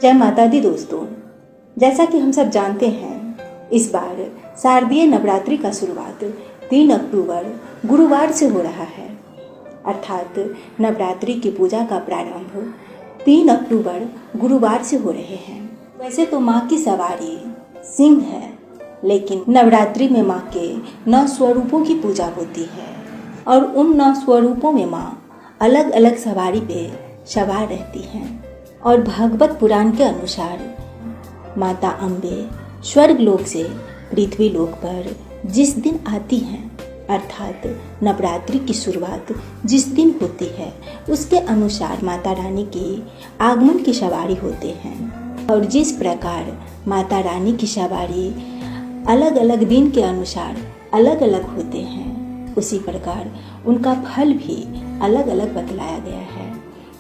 जय माता दी दोस्तों, जैसा कि हम सब जानते हैं, इस बार शारदीय नवरात्रि का शुरुआत 3 अक्टूबर गुरुवार से हो रहा है। अर्थात नवरात्रि की पूजा का प्रारंभ 3 अक्टूबर गुरुवार से हो रहे हैं। वैसे तो माँ की सवारी सिंह है, लेकिन नवरात्रि में माँ के 9 स्वरूपों की पूजा होती है और उन 9 स्वरूपों में माँ अलग अलग सवारी पे सवार रहती हैं। और भागवत पुराण के अनुसार माता अम्बे स्वर्ग लोक से पृथ्वी लोक पर जिस दिन आती हैं, अर्थात नवरात्रि की शुरुआत जिस दिन होती है, उसके अनुसार माता रानी की आगमन की सवारी होते हैं। और जिस प्रकार माता रानी की सवारी अलग अलग दिन के अनुसार अलग अलग होते हैं, उसी प्रकार उनका फल भी अलग अलग बतलाया गया है।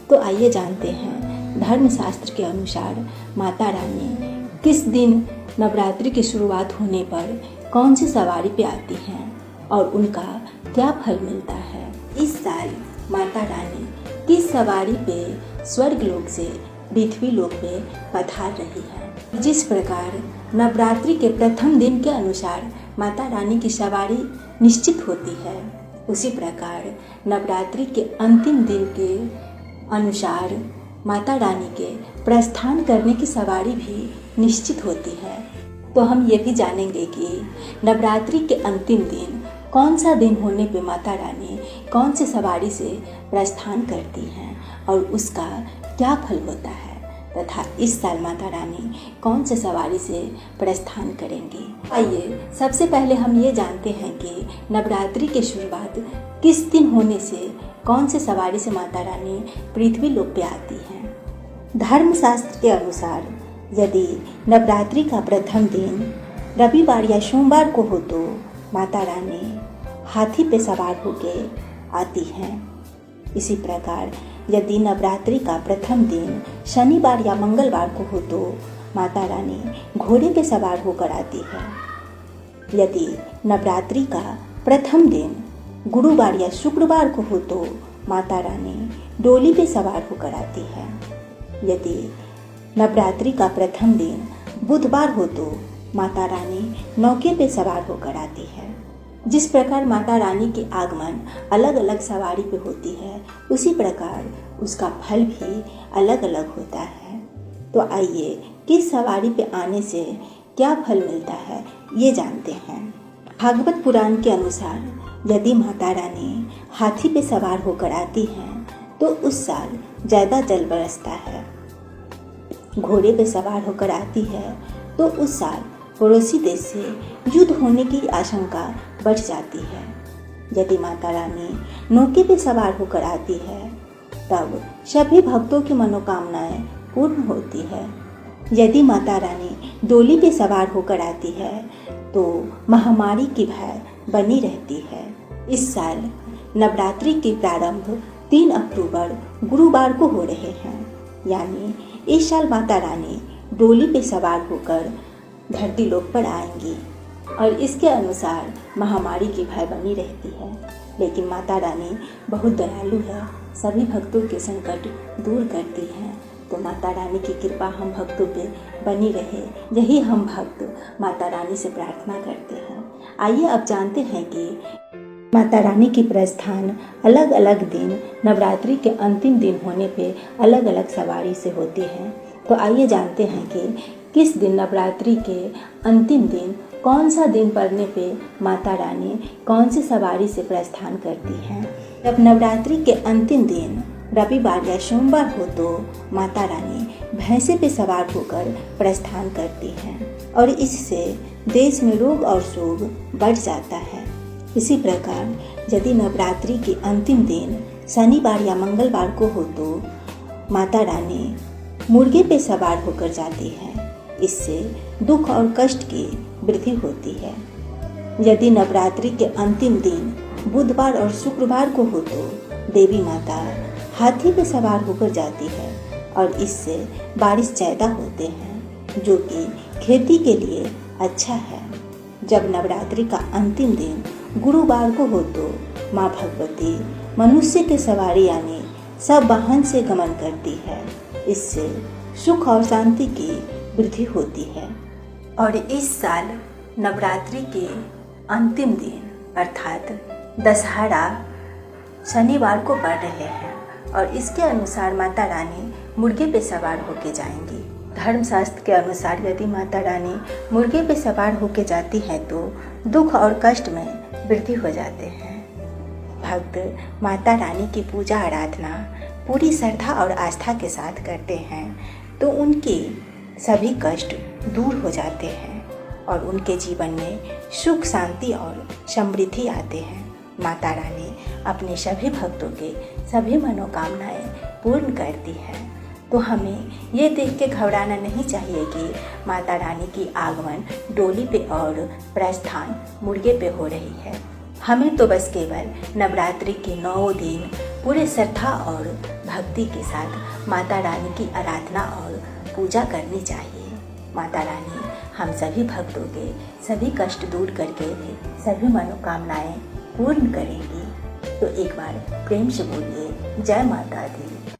तो आइए जानते हैं धर्मशास्त्र के अनुसार माता रानी किस दिन नवरात्रि की शुरुआत होने पर कौन सी सवारी पे आती हैं और उनका क्या फल मिलता है। इस साल माता रानी किस सवारी पे स्वर्ग लोक से पृथ्वी लोक पे पधार रही है। जिस प्रकार नवरात्रि के प्रथम दिन के अनुसार माता रानी की सवारी निश्चित होती है, उसी प्रकार नवरात्रि के अंतिम दिन के अनुसार माता रानी के प्रस्थान करने की सवारी भी निश्चित होती है। तो हम ये भी जानेंगे कि नवरात्रि के अंतिम दिन कौन सा दिन होने पे माता रानी कौन सी सवारी से प्रस्थान करती हैं और उसका क्या फल होता है, तथा इस साल माता रानी कौन से सवारी से प्रस्थान करेंगी। आइए सबसे पहले हम ये जानते हैं कि नवरात्रि की शुरुआत किस दिन होने से कौन से सवारी से माता रानी पृथ्वी लोक पे आती हैं। धर्मशास्त्र के अनुसार यदि नवरात्रि का प्रथम दिन रविवार या सोमवार को हो तो माता रानी हाथी पे सवार होकर आती हैं। इसी प्रकार यदि नवरात्रि का प्रथम दिन शनिवार या मंगलवार को हो तो माता रानी घोड़े पे सवार होकर आती है। यदि नवरात्रि का प्रथम दिन गुरुवार या शुक्रवार को हो तो माता रानी डोली पे सवार होकर आती है। यदि नवरात्रि का प्रथम दिन बुधवार हो तो माता रानी नौके पे सवार होकर आती है। जिस प्रकार माता रानी के आगमन अलग अलग सवारी पे होती है, उसी प्रकार उसका फल भी अलग अलग होता है। तो आइए किस सवारी पे आने से क्या फल मिलता है ये जानते हैं। भागवत पुराण के अनुसार यदि माता रानी हाथी पे सवार होकर आती हैं तो उस साल ज़्यादा जल बरसता है। घोड़े पे सवार होकर आती है तो उस साल पड़ोसी देश से युद्ध होने की आशंका बढ़ जाती है। यदि माता रानी नौके पे सवार होकर आती है तब सभी भक्तों की मनोकामनाएं पूर्ण होती है। यदि माता रानी डोली पे सवार होकर आती है तो महामारी की भय बनी रहती है। इस साल नवरात्रि की प्रारंभ 3 अक्टूबर गुरुवार को हो रहे हैं, यानी इस साल माता रानी डोली पे सवार होकर धरती लोक पर आएंगी और इसके अनुसार महामारी की भय बनी रहती है। लेकिन माता रानी बहुत दयालु है, सभी भक्तों के संकट दूर करती हैं। तो माता रानी की कृपा हम भक्तों पे बनी रहे, यही हम भक्त माता रानी से प्रार्थना करते हैं। आइए अब जानते हैं कि माता रानी की प्रस्थान अलग अलग दिन नवरात्रि के अंतिम दिन होने पे अलग अलग सवारी से होती है। तो आइए जानते हैं कि किस दिन नवरात्रि के अंतिम दिन कौन सा दिन पड़ने पे माता रानी कौन सी सवारी से प्रस्थान करती हैं। जब नवरात्रि के अंतिम दिन रविवार या सोमवार हो तो माता रानी भैंसे पे सवार होकर प्रस्थान करती हैं और इससे देश में रोग और शोक बढ़ जाता है। इसी प्रकार यदि नवरात्रि के अंतिम दिन शनिवार या मंगलवार को हो तो माता रानी मुर्गे पे सवार होकर जाती है। इससे दुख और कष्ट की वृद्धि होती है। यदि नवरात्रि के अंतिम दिन बुधवार और शुक्रवार को हो तो देवी माता हाथी पे सवार होकर जाती है और इससे बारिश ज़्यादा होते हैं, जो कि खेती के लिए अच्छा है। जब नवरात्रि का अंतिम दिन गुरुवार को हो तो माँ भगवती मनुष्य के सवारी यानी सब वाहन से गमन करती है। इससे सुख और शांति की वृद्धि होती है। और इस साल नवरात्रि के अंतिम दिन अर्थात दशहरा शनिवार को पड़ रहे हैं और इसके अनुसार माता रानी मुर्गे पे सवार होके जाएंगी। धर्मशास्त्र के अनुसार यदि माता रानी मुर्गे पे सवार होके जाती है तो दुख और कष्ट में वृद्धि हो जाते हैं। भक्त माता रानी की पूजा आराधना पूरी श्रद्धा और आस्था के साथ करते हैं तो उनके सभी कष्ट दूर हो जाते हैं और उनके जीवन में सुख शांति और समृद्धि आते हैं। माता रानी अपने सभी भक्तों के सभी मनोकामनाएं पूर्ण करती है। तो हमें ये देख के घबराना नहीं चाहिए कि माता रानी की आगमन डोली पे और प्रस्थान मुर्गे पे हो रही है। हमें तो बस केवल नवरात्रि के 9 दिन पूरे श्रद्धा और भक्ति के साथ माता रानी की आराधना और पूजा करनी चाहिए। माता रानी हम सभी भक्तों के सभी कष्ट दूर करके सभी मनोकामनाएं पूर्ण करेंगी। तो एक बार प्रेम से बोलिए जय माता दी।